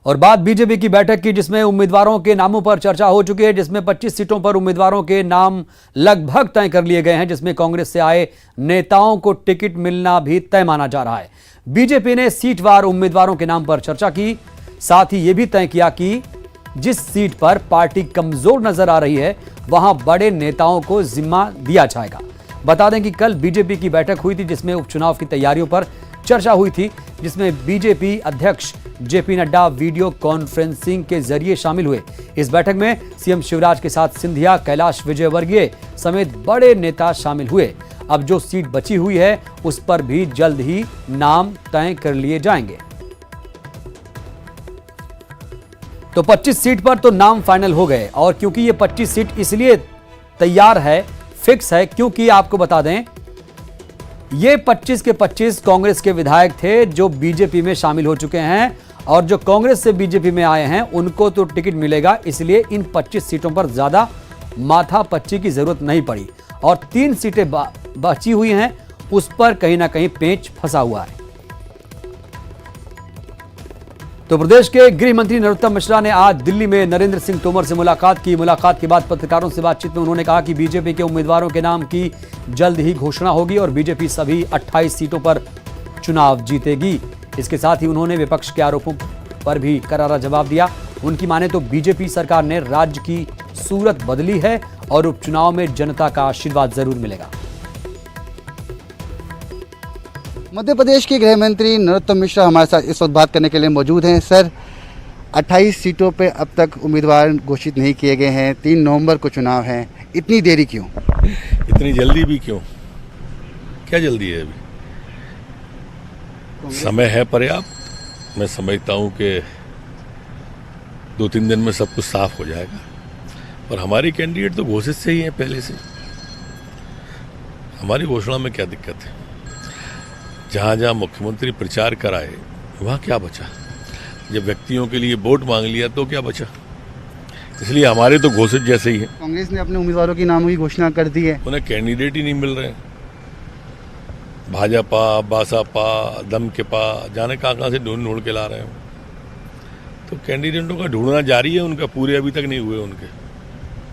और बात बीजेपी की बैठक की, जिसमें उम्मीदवारों के नामों पर चर्चा हो चुकी है, जिसमें 25 सीटों पर उम्मीदवारों के नाम लगभग तय कर लिए गए हैं, जिसमें कांग्रेस से आए नेताओं को टिकट मिलना भी तय माना जा रहा है। बीजेपी ने सीटवार उम्मीदवारों के नाम पर चर्चा की, साथ ही यह भी तय किया कि जिस सीट पर पार्टी कमजोर नजर आ रही है वहां बड़े नेताओं को जिम्मा दिया जाएगा। बता दें कि कल बीजेपी की बैठक हुई थी, जिसमें उपचुनाव की तैयारियों पर चर्चा हुई थी, जिसमें बीजेपी अध्यक्ष जेपी नड्डा वीडियो कॉन्फ्रेंसिंग के जरिए शामिल हुए। इस बैठक में सीएम शिवराज के साथ सिंधिया, कैलाश विजयवर्गीय समेत बड़े नेता शामिल हुए। अब जो सीट बची हुई है उस पर भी जल्द ही नाम तय कर लिए जाएंगे। तो 25 सीट पर तो नाम फाइनल हो गए, और क्योंकि ये 25 सीट इसलिए तैयार है, फिक्स है, क्योंकि आपको बता दें ये 25 के 25 कांग्रेस के विधायक थे जो बीजेपी में शामिल हो चुके हैं, और जो कांग्रेस से बीजेपी में आए हैं उनको तो टिकट मिलेगा, इसलिए इन 25 सीटों पर ज्यादा माथापच्ची की जरूरत नहीं पड़ी। और 3 सीटें बची हुई हैं, उस पर कहीं ना कहीं पेंच फंसा हुआ है। तो प्रदेश के गृह मंत्री नरोत्तम मिश्रा ने आज दिल्ली में नरेंद्र सिंह तोमर से मुलाकात की। मुलाकात के बाद पत्रकारों से बातचीत में उन्होंने कहा कि बीजेपी के उम्मीदवारों के नाम की जल्द ही घोषणा होगी और बीजेपी सभी 28 सीटों पर चुनाव जीतेगी। इसके साथ ही उन्होंने विपक्ष के आरोपों पर भी करारा जवाब दिया। उनकी माने तो बीजेपी सरकार ने राज्य की सूरत बदली है और उपचुनाव में जनता का आशीर्वाद जरूर मिलेगा। मध्य प्रदेश के गृह मंत्री नरोत्तम मिश्रा हमारे साथ इस वक्त बात करने के लिए मौजूद हैं। सर, 28 सीटों पे अब तक उम्मीदवार घोषित नहीं किए गए हैं, 3 नवंबर को चुनाव है, इतनी देरी क्यों? इतनी जल्दी भी क्यों? क्या जल्दी है? अभी समय है पर्याप्त। मैं समझता हूँ कि 2-3 दिन में सब कुछ साफ हो जाएगा। और हमारी कैंडिडेट तो घोषित से ही है पहले से। हमारी घोषणा में क्या दिक्कत है? जहाँ जहाँ मुख्यमंत्री प्रचार कराए वहाँ क्या बचा? जब व्यक्तियों के लिए वोट मांग लिया तो क्या बचा? इसलिए हमारे तो घोषित जैसे ही है। कांग्रेस ने अपने उम्मीदवारों की नामों की घोषणा कर दी है। उन्हें कैंडिडेट ही नहीं मिल रहे हैं। भाजपा, बासपा, दमकेपा, जाने कहाँ से ढूंढ के ला रहे हैं। तो कैंडिडेटों का ढूंढना जारी है उनका, पूरे अभी तक नहीं हुए उनके।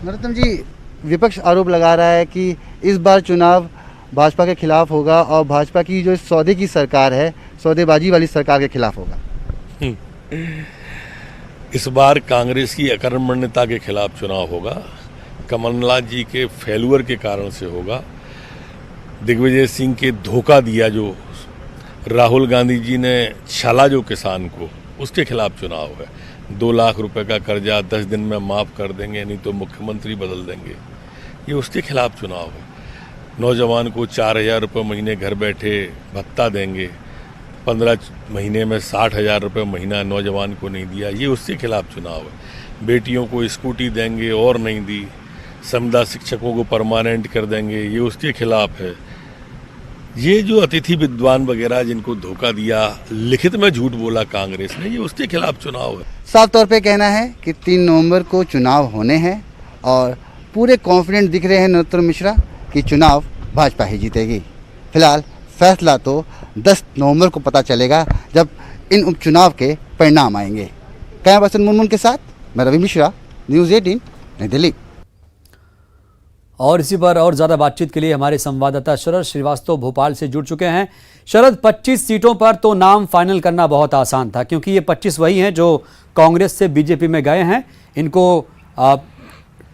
नरोत्तम जी, विपक्ष आरोप लगा रहा है कि इस बार चुनाव भाजपा के खिलाफ होगा और भाजपा की जो सौदे की सरकार है, सौदेबाजी वाली सरकार के खिलाफ होगा। इस बार कांग्रेस की अकर्मण्यता के खिलाफ चुनाव होगा। कमलनाथ जी के फेल्यूर के कारण से होगा। दिग्विजय सिंह के धोखा दिया जो राहुल गांधी जी ने छला जो किसान को, उसके खिलाफ चुनाव है। 2 लाख रुपए का कर्जा 10 दिन में माफ कर देंगे, नहीं तो मुख्यमंत्री बदल देंगे, ये उसके खिलाफ चुनाव है। नौजवान को 4,000 रुपये महीने घर बैठे भत्ता देंगे, 15 महीने में 60,000 रुपये महीना नौजवान को नहीं दिया, ये उसके खिलाफ चुनाव है। बेटियों को स्कूटी देंगे और नहीं दी, संविदा शिक्षकों को परमानेंट कर देंगे, ये उसके खिलाफ है। ये जो अतिथि विद्वान वगैरह जिनको धोखा दिया, लिखित में झूठ बोला कांग्रेस ने, ये उसके खिलाफ चुनाव है। साफ तौर पे कहना है कि 3 नवंबर को चुनाव होने हैं और पूरे कॉन्फिडेंट दिख रहे हैं नरोत्तम मिश्रा कि चुनाव भाजपा ही जीतेगी। फिलहाल फैसला तो 10 नवंबर को पता चलेगा जब इन उपचुनाव के परिणाम आएंगे। कैमरा पर्सन मुनमुन के साथ मैं रवि मिश्रा, न्यूज़ 18, नई दिल्ली। और इसी पर और ज्यादा बातचीत के लिए हमारे संवाददाता शरद श्रीवास्तव भोपाल से जुड़ चुके हैं। शरद, 25 सीटों पर तो नाम फाइनल करना बहुत आसान था, क्योंकि ये 25 वही हैं जो कांग्रेस से बीजेपी में गए हैं। इनको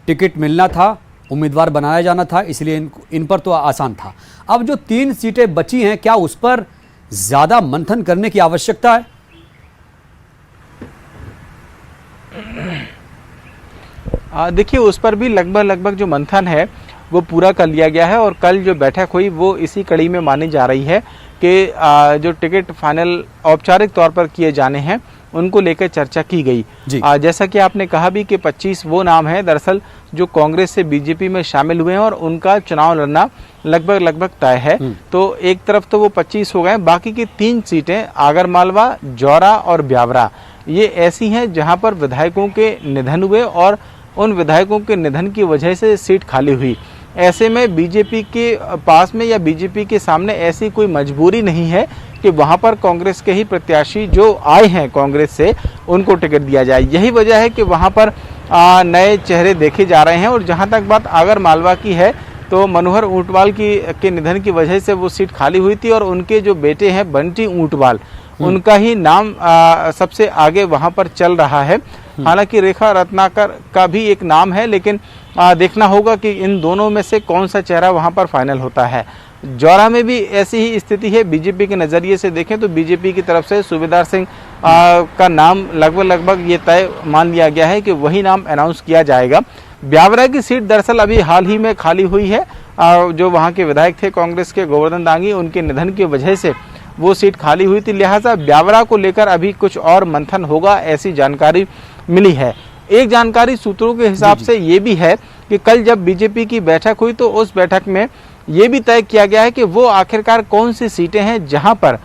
टिकट मिलना था, उम्मीदवार बनाया जाना था, इसलिए इन पर तो आसान था। अब जो 3 सीटें बची हैं, क्या उस पर ज्यादा मंथन करने की आवश्यकता है? देखिए, उस पर भी लगभग जो मंथन है वो पूरा कर लिया गया है। और कल जो बैठक हुई वो इसी कड़ी में मानी जा रही है कि जो टिकट फाइनल औपचारिक तौर पर किए जाने हैं उनको लेकर चर्चा की गई। जैसा कि आपने कहा भी कि 25 वो नाम हैं दरअसल जो कांग्रेस से बीजेपी में शामिल हुए हैं और उनका चुनाव लड़ना लगभग तय है। तो एक तरफ तो वो 25 हो गए, बाकी की 3 सीटें आगरमालवा, जौरा और ब्यावरा, ये ऐसी हैं जहां पर विधायकों के निधन हुए और उन विधायकों के निधन की वजह से सीट खाली हुई। ऐसे में बीजेपी के पास में या बीजेपी के सामने ऐसी कोई मजबूरी नहीं है कि वहां पर कांग्रेस के ही प्रत्याशी जो आए हैं कांग्रेस से उनको टिकट दिया जाए। यही वजह है कि वहां पर नए चेहरे देखे जा रहे हैं। और जहां तक बात आगर मालवा की है तो मनोहर ऊंटवाल के निधन की वजह से वो सीट खाली हुई थी और उनके जो बेटे हैं बंटी ऊंटवाल उनका ही नाम सबसे आगे वहां पर चल रहा है। हालांकि रेखा रत्नाकर का भी एक नाम है, लेकिन देखना होगा कि इन दोनों में से कौन सा चेहरा वहां पर फाइनल होता है। जौरा में भी ऐसी ही स्थिति है। बीजेपी के नज़रिए से देखें तो बीजेपी की तरफ से सूबेदार सिंह का नाम लगभग ये तय मान लिया गया है कि वही नाम अनाउंस किया जाएगा। ब्यावरा की सीट दरअसल अभी हाल ही में खाली हुई है। जो वहाँ के विधायक थे कांग्रेस के गोवर्धन दांगी, उनके निधन की वजह से वो सीट खाली हुई थी। लिहाजा ब्यावरा को लेकर अभी कुछ और मंथन होगा, ऐसी जानकारी मिली है। एक जानकारी सूत्रों के हिसाब से ये भी है कि कल जब बीजेपी की बैठक हुई तो उस बैठक में ये भी तय किया गया है कि वो आखिरकार कौन सी सीटें हैं जहां पर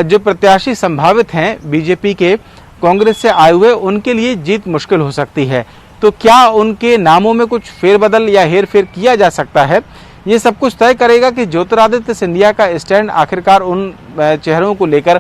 जो प्रत्याशी संभावित हैं बीजेपी के कांग्रेस से आए हुए उनके लिए जीत मुश्किल हो सकती है। तो क्या उनके नामों में कुछ फेरबदल या हेरफेर किया जा सकता है, ये सब कुछ तय करेगा कि ज्योतिरादित्य सिंधिया का स्टैंड आखिरकार उन चेहरों को लेकर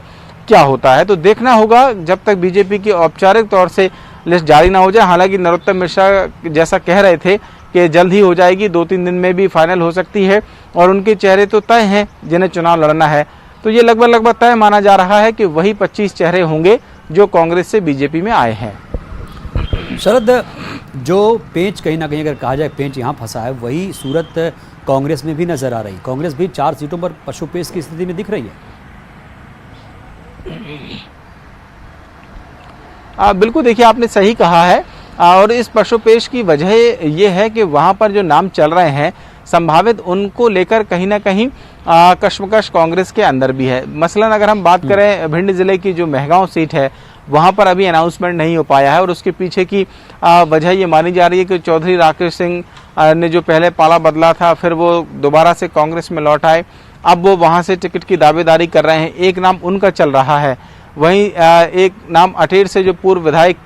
क्या होता है। तो देखना होगा जब तक बीजेपी की औपचारिक तौर से लिस्ट जारी ना हो जाए। हालांकि नरोत्तम मिश्रा जैसा कह रहे थे कि जल्द ही हो जाएगी, 2-3 दिन में भी फाइनल हो सकती है और उनके चेहरे तो तय हैं जिन्हें चुनाव लड़ना है। तो ये लगभग तय माना जा रहा है कि वही 25 चेहरे होंगे जो कांग्रेस से बीजेपी में आए हैं। शरद, जो पेंच कहीं ना कहीं अगर कहा जाए पेंच यहाँ फंसा है, वही सूरत कांग्रेस में भी नजर आ रही। कांग्रेस भी 4 सीटों पर पशुपेश की स्थिति में दिख रही है। बिल्कुल, देखिए आपने सही कहा है। और इस पशुपेश की वजह ये है कि वहाँ पर जो नाम चल रहे हैं संभावित, उनको लेकर कहीं ना कहीं कश्मकश कांग्रेस के अंदर भी है। मसलन अगर हम बात करें भिंड जिले की जो मेहगांव सीट है, वहाँ पर अभी अनाउंसमेंट नहीं हो पाया है और उसके पीछे की वजह ये मानी जा रही है कि चौधरी राकेश सिंह ने जो पहले पाला बदला था, फिर वो दोबारा से कांग्रेस में लौट आए, अब वो वहाँ से टिकट की दावेदारी कर रहे हैं। एक नाम उनका चल रहा है। वहीं एक नाम अटेर से जो पूर्व विधायक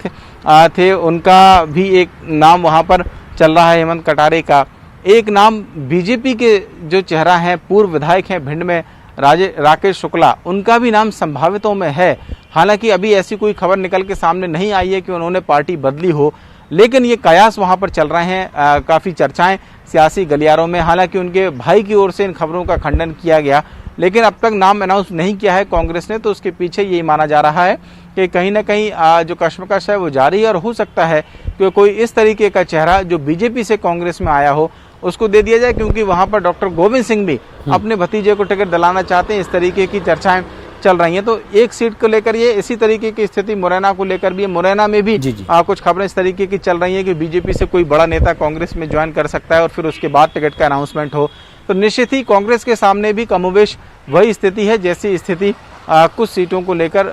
थे, उनका भी एक नाम वहाँ पर चल रहा है, हेमंत कटारे का। एक नाम बीजेपी के जो चेहरा हैं, पूर्व विधायक हैं भिंड में राकेश शुक्ला, उनका भी नाम संभावितों में है। हालांकि अभी ऐसी कोई खबर निकल के सामने नहीं आई है कि उन्होंने पार्टी बदली हो, लेकिन ये कयास वहाँ पर चल रहे हैं। काफ़ी चर्चाएं सियासी गलियारों में। हालांकि उनके भाई की ओर से इन खबरों का खंडन किया गया, लेकिन अब तक नाम अनाउंस नहीं किया है कांग्रेस ने। तो उसके पीछे यही माना जा रहा है कि कहीं ना कहीं जो कश्मकश है वो जारी है और हो सकता है कि कोई इस तरीके का चेहरा जो बीजेपी से कांग्रेस में आया हो उसको दे दिया जाए, क्योंकि वहां पर डॉक्टर गोविंद सिंह भी अपने भतीजे को टिकट दिलाना चाहते हैं। इस तरीके की चर्चाएं चल रही हैं। तो एक सीट को लेकर ये इसी तरीके की स्थिति मुरैना को लेकर भी है। मुरैना में भी कुछ खबरें इस तरीके की चल रही हैं कि बीजेपी से कोई बड़ा नेता कांग्रेस में ज्वाइन कर सकता है और फिर उसके बाद टिकट का अनाउंसमेंट हो। तो निश्चित ही कांग्रेस के सामने भी कमोवेश वही स्थिति है जैसी स्थिति कुछ सीटों को लेकर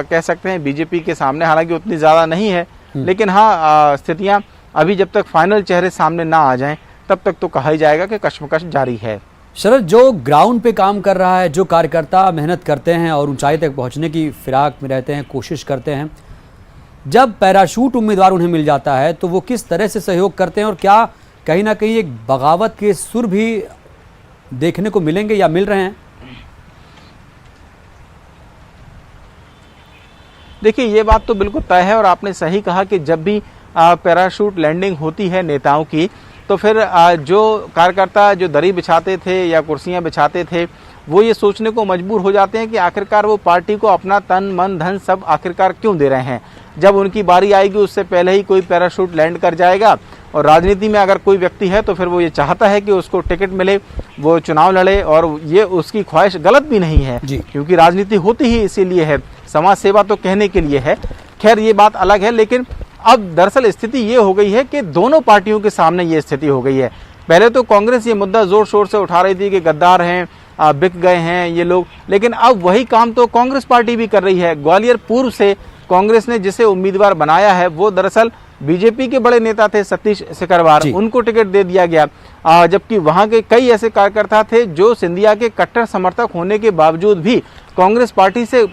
कह सकते हैं बीजेपी के सामने। हालांकि उतनी ज़्यादा नहीं है, लेकिन हाँ स्थितियाँ अभी जब तक फाइनल चेहरे सामने ना आ जाएं तब तक तो कहा ही जाएगा कि कश्मकश जारी है। शरद, जो ग्राउंड पे काम कर रहा है, जो कार्यकर्ता मेहनत करते हैं और ऊंचाई तक पहुंचने की फिराक में रहते हैं, कोशिश करते हैं, जब पैराशूट उम्मीदवार उन्हें मिल जाता है तो वो किस तरह से सहयोग करते हैं और क्या कहीं ना कहीं एक बगावत के सुर भी देखने को मिलेंगे या मिल रहे हैं? देखिए, ये बात तो बिल्कुल तय है और आपने सही कहा कि जब भी पैराशूट लैंडिंग होती है नेताओं की, तो फिर जो कार्यकर्ता जो दरी बिछाते थे या कुर्सियां बिछाते थे, वो ये सोचने को मजबूर हो जाते हैं कि आखिरकार वो पार्टी को अपना तन मन धन सब आखिरकार क्यों दे रहे हैं। जब उनकी बारी आएगी उससे पहले ही कोई पैराशूट लैंड कर जाएगा। और राजनीति में अगर कोई व्यक्ति है तो फिर वो ये चाहता है कि उसको टिकट मिले, वो चुनाव लड़े, और ये उसकी ख्वाहिश गलत भी नहीं है, क्योंकि राजनीति होती ही इसीलिए है, समाज सेवा तो कहने के लिए है। खैर ये बात अलग है, लेकिन अब दरअसल स्थिति ये हो गई है कि दोनों पार्टियों के सामने ये स्थिति हो गई है। पहले तो कांग्रेस ये मुद्दा जोर शोर से उठा रही थी कि गद्दार हैं, बिक गए हैं ये लोग, लेकिन अब वही काम तो कांग्रेस पार्टी भी कर रही है। ग्वालियर पूर्व से कांग्रेस ने जिसे उम्मीदवार बनाया है वो दरअसल बीजेपी के बड़े नेता थे सतीश सिकरवार, उनको टिकट दे दिया गया, जबकि वहां के कई ऐसे कार्यकर्ता थे जो सिंधिया के कट्टर समर्थक होने के बावजूद भी कांग्रेस पार्टी से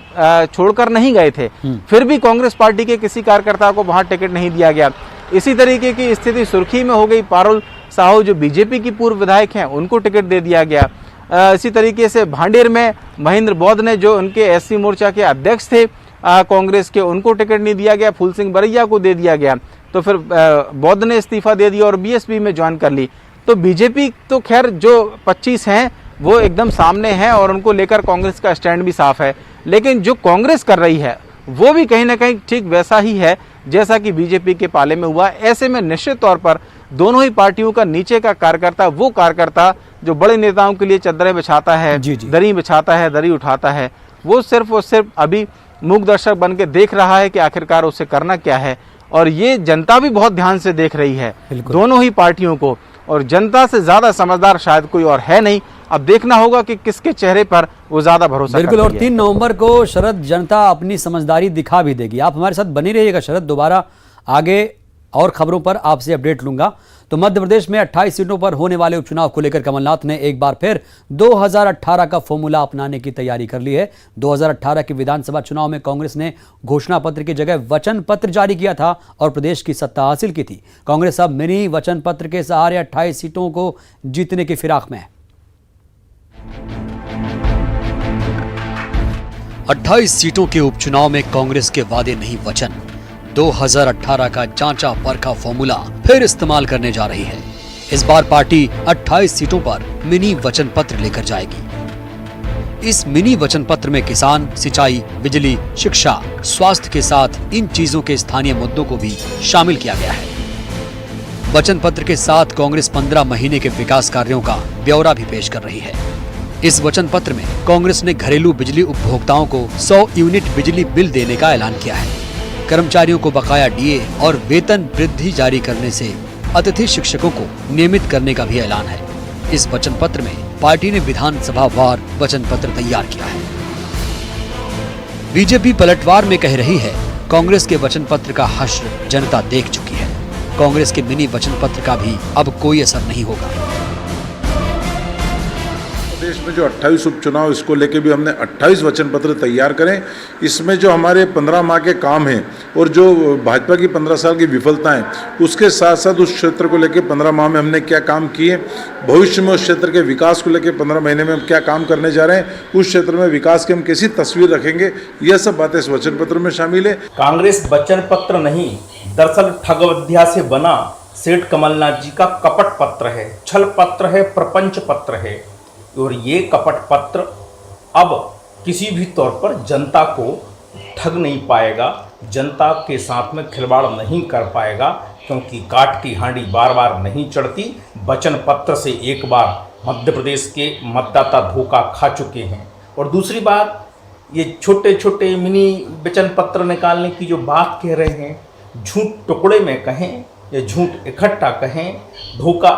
छोड़कर नहीं गए थे। फिर भी कांग्रेस पार्टी के किसी कार्यकर्ता को वहां टिकट नहीं दिया गया। इसी तरीके की स्थिति सुर्खी में हो गई। पारुल साहू जो बीजेपी की पूर्व विधायक हैं, उनको टिकट दे दिया गया। इसी तरीके से भांडेर में महेंद्र बौद्ध ने, जो उनके एससी मोर्चा के अध्यक्ष थे कांग्रेस के, उनको टिकट नहीं दिया गया, फूल सिंह बरैया को दे दिया गया। तो फिर बौद्ध ने इस्तीफा दे दिया और बीएसपी में ज्वाइन कर ली। तो बीजेपी तो खैर जो 25 हैं वो एकदम सामने हैं और उनको लेकर कांग्रेस का स्टैंड भी साफ है, लेकिन जो कांग्रेस कर रही है वो भी कहीं ना कहीं ठीक वैसा ही है जैसा कि बीजेपी के पाले में हुआ। ऐसे में निश्चित तौर पर दोनों ही पार्टियों का नीचे का कार्यकर्ता, वो कार्यकर्ता जो बड़े नेताओं के लिए चद्दरें बिछाता है, दरी बिछाता है, दरी उठाता है, वो सिर्फ और सिर्फ अभी मूक दर्शक बन के देख रहा है कि आखिरकार उसे करना क्या है। और ये जनता भी बहुत ध्यान से देख रही है दोनों ही पार्टियों को, और जनता से ज्यादा समझदार शायद कोई और है नहीं। अब देखना होगा कि किसके चेहरे पर वो ज्यादा भरोसा बिल्कुल। और 3 नवंबर को शरद जनता अपनी समझदारी दिखा भी देगी। आप हमारे साथ बनी रहिएगा शरद, दोबारा आगे और खबरों पर आपसे अपडेट लूंगा। तो मध्य प्रदेश में 28 सीटों पर होने वाले उपचुनाव को लेकर कमलनाथ ने एक बार फिर 2018 का फॉर्मूला अपनाने की तैयारी कर ली है। 2018 के विधानसभा चुनाव में कांग्रेस ने घोषणा पत्र की जगह वचन पत्र जारी किया था और प्रदेश की सत्ता हासिल की थी। कांग्रेस अब मिनी वचन पत्र के सहारे 28 सीटों को जीतने की फिराक में है। 28 सीटों के उपचुनाव में कांग्रेस के वादे नहीं वचन। 2018 का जांचा परखा फॉर्मूला फिर इस्तेमाल करने जा रही है। इस बार पार्टी 28 सीटों पर मिनी वचन पत्र लेकर जाएगी। इस मिनी वचन पत्र में किसान, सिंचाई, बिजली, शिक्षा, स्वास्थ्य के साथ इन चीजों के स्थानीय मुद्दों को भी शामिल किया गया है। वचन पत्र के साथ कांग्रेस 15 महीने के विकास कार्यों का ब्यौरा भी पेश कर रही है। इस वचन पत्र में कांग्रेस ने घरेलू बिजली उपभोक्ताओं को 100 यूनिट बिजली बिल देने का ऐलान किया है। कर्मचारियों को बकाया डीए और वेतन वृद्धि जारी करने से अतिथि शिक्षकों को नियमित करने का भी ऐलान है। इस वचन पत्र में पार्टी ने विधानसभा वार वचन पत्र तैयार किया है। बीजेपी पलटवार में कह रही है कांग्रेस के वचन पत्र का हश्र जनता देख चुकी है। कांग्रेस के मिनी वचन पत्र का भी अब कोई असर नहीं होगा। प्रदेश में जो 28 उपचुनाव, इसको लेके भी हमने 28 वचन पत्र तैयार करें। इसमें जो हमारे 15 माह के काम हैं और जो भाजपा की 15 साल की विफलताएं, उसके साथ साथ उस क्षेत्र को लेके 15 माह में हमने क्या काम किए, भविष्य में उस क्षेत्र के विकास को लेके 15 महीने में हम क्या काम करने जा रहे हैं, उस क्षेत्र में विकास की हम कैसी तस्वीर रखेंगे, यह सब बातें इस वचन पत्र में शामिल है। कांग्रेस वचन पत्र नहीं, दरअसल ठगविद्या से बना सेठ कमलनाथ जी का कपट पत्र है, छल पत्र है, प्रपंच पत्र है। और ये कपट पत्र अब किसी भी तौर पर जनता को ठग नहीं पाएगा, जनता के साथ में खिलवाड़ नहीं कर पाएगा, क्योंकि काट की हांडी बार बार नहीं चढ़ती। वचन पत्र से एक बार मध्य प्रदेश के मतदाता धोखा खा चुके हैं। और दूसरी बात, ये छोटे छोटे मिनी वचन पत्र निकालने की जो बात कह रहे हैं, झूठ टुकड़े में कहें या झूठ इकट्ठा कहें, धोखा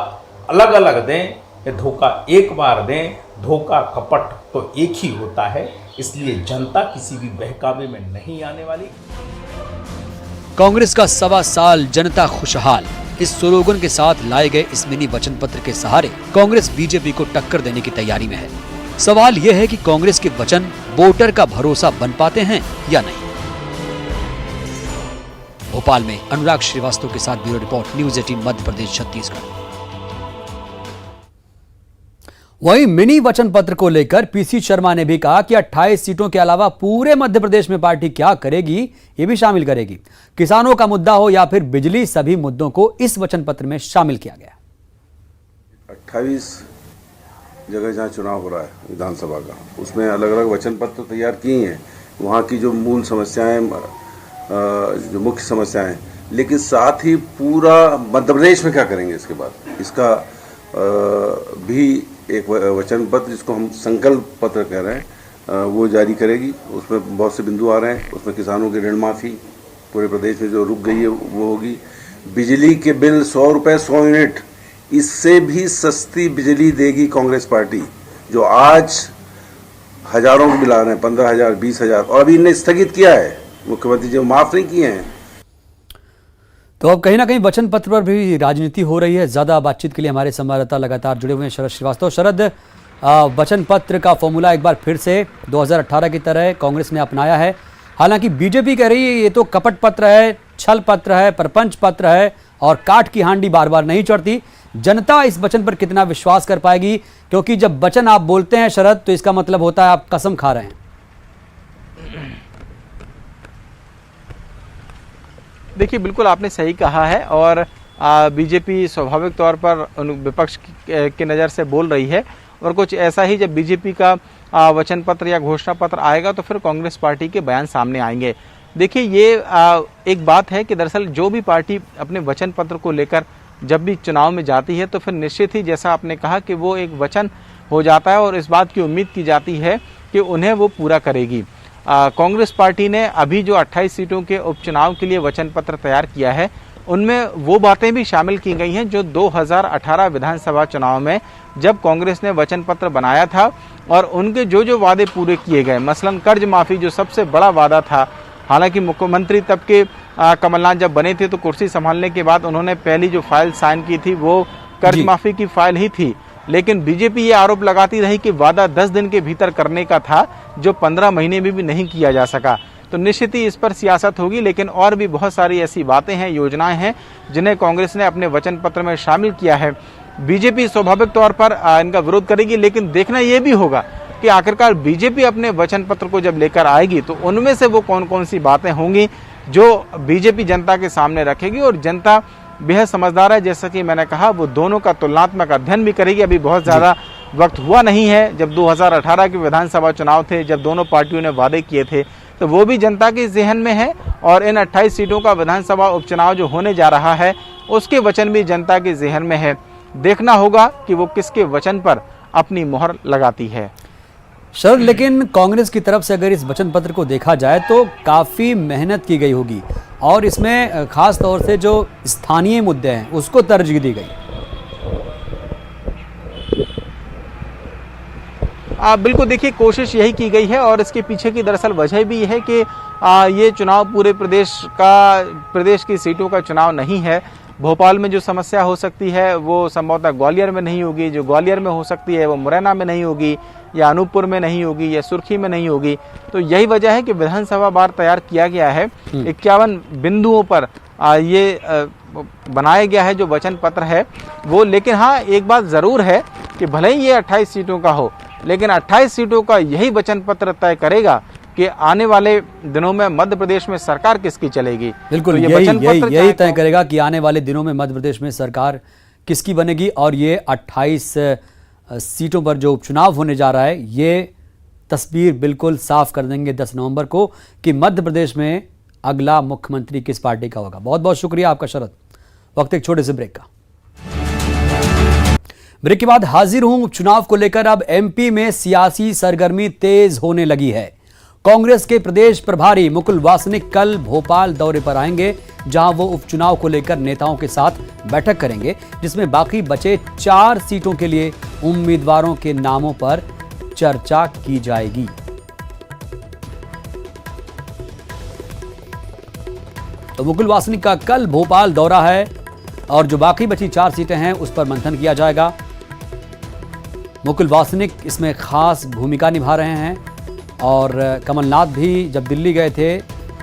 अलग अलग दें या धोखा एक बार दें, धोखा कपट तो एक ही होता है। इसलिए जनता किसी भी बहकावे में नहीं आने वाली। कांग्रेस का 1.25 साल जनता खुशहाल, इस स्लोगन के साथ लाए गए इस मिनी वचन पत्र के सहारे कांग्रेस बीजेपी को टक्कर देने की तैयारी में है। सवाल यह है कि कांग्रेस के वचन वोटर का भरोसा बन पाते हैं या नहीं। भोपाल में अनुराग श्रीवास्तव के साथ bureau report, news 18 Madhya Pradesh Chhattisgarh. वहीं मिनी वचन पत्र को लेकर पीसी शर्मा ने भी कहा कि 28 सीटों के अलावा पूरे मध्य प्रदेश में पार्टी क्या करेगी ये भी शामिल करेगी। किसानों का मुद्दा हो या फिर बिजली, सभी मुद्दों को इस वचन पत्र में शामिल किया गया। 28 जगह जहां चुनाव हो रहा है विधानसभा का, उसमें अलग अलग वचन पत्र तैयार किए हैं, वहां की जो मूल समस्याएं, जो मुख्य समस्याएं, लेकिन साथ ही पूरा मध्य प्रदेश में क्या करेंगे इसके बाद, इसका भी एक वचन पत्र, जिसको हम संकल्प पत्र कह रहे हैं, वो जारी करेगी। उसमें बहुत से बिंदु आ रहे हैं। उसमें किसानों की ऋण माफ़ी पूरे प्रदेश में जो रुक गई है वो होगी। बिजली के बिल 100 रुपये 100 यूनिट, इससे भी सस्ती बिजली देगी कांग्रेस पार्टी, जो आज हजारों के बिल आ रहे हैं, 15,000, 20,000, और अभी इन्हें स्थगित किया है मुख्यमंत्री जी, माफ़ नहीं किए हैं। तो अब कहीं ना कहीं वचन पत्र पर भी राजनीति हो रही है। ज्यादा बातचीत के लिए हमारे संवाददाता लगातार जुड़े हुए हैं, शरद श्रीवास्तव। शरद, वचन पत्र का फॉर्मूला एक बार फिर से 2018 की तरह कांग्रेस ने अपनाया है। हालांकि बीजेपी कह रही है ये तो कपट पत्र है, छल पत्र है, प्रपंच पत्र है और काट की हांडी बार बार नहीं चढ़ती। जनता इस वचन पर कितना विश्वास कर पाएगी, क्योंकि जब वचन आप बोलते हैं शरद, तो इसका मतलब होता है आप कसम खा रहे हैं। देखिए, बिल्कुल आपने सही कहा है और बीजेपी स्वाभाविक तौर पर विपक्ष की नज़र से बोल रही है और कुछ ऐसा ही जब बीजेपी का वचन पत्र या घोषणा पत्र आएगा तो फिर कांग्रेस पार्टी के बयान सामने आएंगे। देखिए, ये एक बात है कि दरअसल जो भी पार्टी अपने वचन पत्र को लेकर जब भी चुनाव में जाती है तो फिर निश्चित ही, जैसा आपने कहा, कि वो एक वचन हो जाता है और इस बात की उम्मीद की जाती है कि उन्हें वो पूरा करेगी। कांग्रेस पार्टी ने अभी जो 28 सीटों के उपचुनाव के लिए वचन पत्र तैयार किया है, उनमें वो बातें भी शामिल की गई हैं जो 2018 विधानसभा चुनाव में जब कांग्रेस ने वचन पत्र बनाया था और उनके जो जो वादे पूरे किए गए, मसलन कर्ज माफ़ी जो सबसे बड़ा वादा था। हालांकि मुख्यमंत्री तब के कमलनाथ जब बने थे तो कुर्सी संभालने के बाद उन्होंने पहली जो फाइल साइन की थी वो कर्ज माफ़ी की फाइल ही थी, लेकिन बीजेपी ये आरोप लगाती रही कि वादा 10 दिन के भीतर करने का था, जो 15 महीने में भी नहीं किया जा सका। तो निश्चित ही इस पर सियासत होगी, लेकिन और भी बहुत सारी ऐसी बातें हैं, योजनाएं हैं जिन्हें कांग्रेस ने अपने वचन पत्र में शामिल किया है। बीजेपी स्वाभाविक तौर पर इनका विरोध करेगी, लेकिन देखना यह भी होगा कि आखिरकार बीजेपी अपने वचन पत्र को जब लेकर आएगी तो उनमें से वो कौन कौन सी बातें होंगी जो बीजेपी जनता के सामने रखेगी। और जनता बेहद समझदार है, जैसा कि मैंने कहा, वो दोनों का तुलनात्मक अध्ययन भी करेगी। अभी बहुत ज़्यादा वक्त हुआ नहीं है, जब 2018 के विधानसभा चुनाव थे, जब दोनों पार्टियों ने वादे किए थे, तो वो भी जनता के ज़हन में है और इन 28 सीटों का विधानसभा उपचुनाव जो होने जा रहा है उसके वचन भी जनता के ज़हन में है। देखना होगा कि वो किसके वचन पर अपनी मोहर लगाती है। शरद, लेकिन कांग्रेस की तरफ से अगर इस वचन पत्र को देखा जाए तो काफ़ी मेहनत की गई होगी और इसमें खास तौर से जो स्थानीय मुद्दे हैं उसको तरजीह दी गई। बिल्कुल, देखिए, कोशिश यही की गई है और इसके पीछे की दरअसल वजह भी है कि ये चुनाव पूरे प्रदेश की सीटों का चुनाव नहीं है। भोपाल में जो समस्या हो सकती है वो संभवतः ग्वालियर में नहीं होगी, जो ग्वालियर में हो सकती है वो मुरैना में नहीं होगी या अनूपपुर में नहीं होगी या सुर्खी में नहीं होगी। तो यही वजह है कि विधानसभा बार तैयार किया गया है। 51 बिंदुओं पर ये बनाया गया है जो वचन पत्र है वो। लेकिन हाँ, एक बात ज़रूर है कि भले ही ये 28 सीटों का हो, लेकिन 28 सीटों का यही वचन पत्र तय करेगा कि आने वाले दिनों में मध्य प्रदेश में सरकार किसकी चलेगी। बिल्कुल, तो यही तय करेगा कि आने वाले दिनों में मध्य प्रदेश में सरकार किसकी बनेगी। और ये 28 सीटों पर जो उपचुनाव होने जा रहा है, ये तस्वीर बिल्कुल साफ कर देंगे 10 नवंबर को कि मध्य प्रदेश में अगला मुख्यमंत्री किस पार्टी का होगा। बहुत बहुत शुक्रिया आपका शरद। वक्त एक छोटे से ब्रेक का। ब्रेक के बाद हाजिर हूं। उपचुनाव को लेकर अब एमपी में सियासी सरगर्मी तेज होने लगी है। कांग्रेस के प्रदेश प्रभारी मुकुल वासनिक कल भोपाल दौरे पर आएंगे, जहां वो उपचुनाव को लेकर नेताओं के साथ बैठक करेंगे, जिसमें बाकी बचे 4 सीटों के लिए उम्मीदवारों के नामों पर चर्चा की जाएगी। तो मुकुल वासनिक का कल भोपाल दौरा है और जो बाकी बची 4 सीटें हैं उस पर मंथन किया जाएगा। मुकुल वासनिक इसमें खास भूमिका निभा रहे हैं और कमलनाथ भी जब दिल्ली गए थे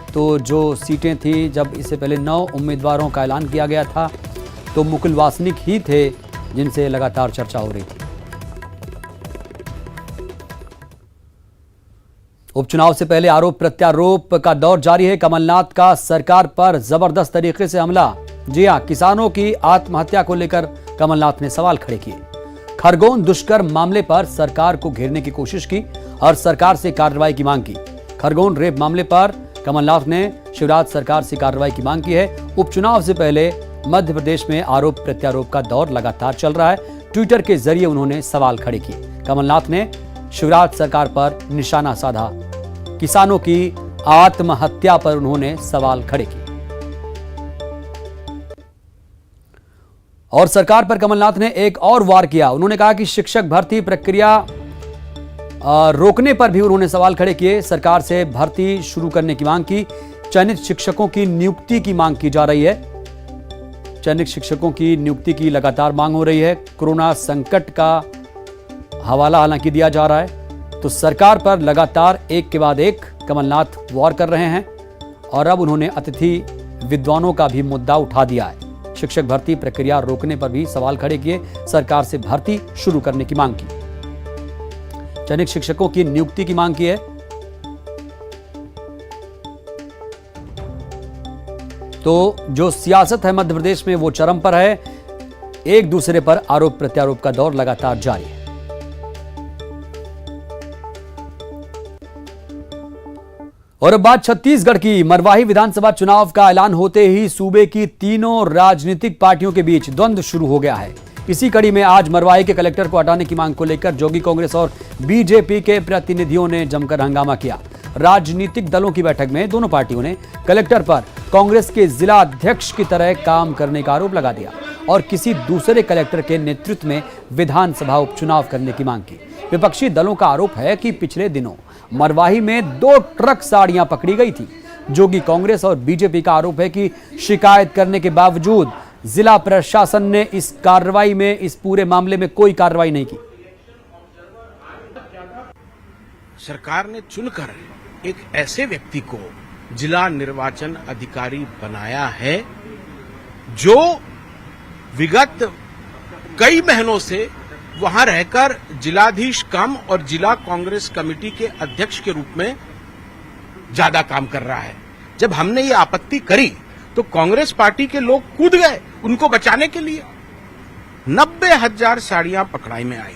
तो जो सीटें थी, जब इससे पहले 9 उम्मीदवारों का ऐलान किया गया था, तो मुकुल वासनिक ही थे जिनसे लगातार चर्चा हो रही थी। उपचुनाव से पहले आरोप प्रत्यारोप का दौर जारी है। कमलनाथ का सरकार पर जबरदस्त तरीके से हमला। जी हां, किसानों की आत्महत्या को लेकर कमलनाथ ने सवाल खड़े किए। खरगोन दुष्कर्म मामले पर सरकार को घेरने की कोशिश की और सरकार से कार्रवाई की मांग की। खरगोन रेप मामले पर कमलनाथ ने शिवराज सरकार से कार्रवाई की मांग की है। उपचुनाव से पहले मध्य प्रदेश में आरोप प्रत्यारोप का दौर लगातार चल रहा है। ट्विटर के जरिए उन्होंने सवाल खड़े किए। कमलनाथ ने शिवराज सरकार पर निशाना साधा। किसानों की आत्महत्या पर उन्होंने सवाल खड़े किए और सरकार पर कमलनाथ ने एक और वार किया। उन्होंने कहा कि शिक्षक भर्ती प्रक्रिया रोकने पर भी उन्होंने सवाल खड़े किए। सरकार से भर्ती शुरू करने की मांग की। चयनित शिक्षकों की नियुक्ति की मांग की जा रही है। चयनित शिक्षकों की नियुक्ति की लगातार मांग हो रही है। कोरोना संकट का हवाला हालांकि दिया जा रहा है, तो सरकार पर लगातार एक के बाद एक कमलनाथ वार कर रहे हैं और अब उन्होंने अतिथि विद्वानों का भी मुद्दा उठा दिया है। शिक्षक भर्ती प्रक्रिया रोकने पर भी सवाल खड़े किए। सरकार से भर्ती शुरू करने की मांग की। चयनित शिक्षकों की नियुक्ति की मांग की है। तो जो सियासत है मध्य प्रदेश में वो चरम पर है। एक दूसरे पर आरोप प्रत्यारोप का दौर लगातार जारी है। और अब बात छत्तीसगढ़ की। मरवाही विधानसभा चुनाव का ऐलान होते ही सूबे की तीनों राजनीतिक पार्टियों के बीच द्वंद्व शुरू हो गया है। इसी कड़ी में आज मरवाही के कलेक्टर को हटाने की मांग को लेकर जोगी कांग्रेस और बीजेपी के प्रतिनिधियों ने जमकर हंगामा किया। राजनीतिक दलों की बैठक में दोनों पार्टियों ने कलेक्टर पर कांग्रेस के जिला अध्यक्ष की तरह काम करने का आरोप लगा दिया और किसी दूसरे कलेक्टर के नेतृत्व में विधानसभा उपचुनाव करने की मांग की। विपक्षी दलों का आरोप है कि पिछले दिनों मरवाही में 2 ट्रक साड़ियां पकड़ी गई थी। जोगी कांग्रेस और बीजेपी का आरोप है कि शिकायत करने के बावजूद जिला प्रशासन ने इस पूरे मामले में कोई कार्रवाई नहीं की। सरकार ने चुनकर एक ऐसे व्यक्ति को जिला निर्वाचन अधिकारी बनाया है जो विगत कई महीनों से वहां रहकर जिलाधीश कम और जिला कांग्रेस कमेटी के अध्यक्ष के रूप में ज्यादा काम कर रहा है। जब हमने ये आपत्ति करी तो कांग्रेस पार्टी के लोग कूद गए उनको बचाने के लिए। 90,000 साड़ियां पकड़ाई में आई,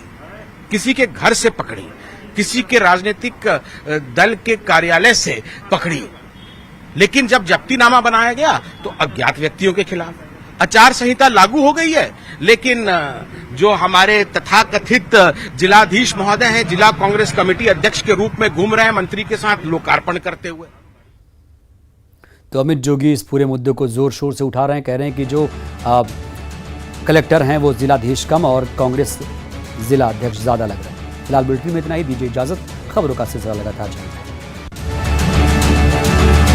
किसी के घर से पकड़ी, किसी के राजनीतिक दल के कार्यालय से पकड़ी। लेकिन जब जब्तीनामा बनाया गया तो अज्ञात व्यक्तियों के खिलाफ आचार संहिता लागू हो गई है। लेकिन जो हमारे तथाकथित जिलाधीश महोदय हैं, जिला कांग्रेस कमेटी अध्यक्ष के रूप में घूम रहे हैं मंत्री के साथ लोकार्पण करते हुए। तो अमित जोगी इस पूरे मुद्दे को जोर शोर से उठा रहे हैं। कह रहे हैं कि जो कलेक्टर हैं वो जिलाधीश कम और कांग्रेस जिला अध्यक्ष ज्यादा लग रहे हैं। फिलहाल बुलेटिन में इतना ही। दीजिए इजाजत। खबरों का सिलसिला लगातार जारी है।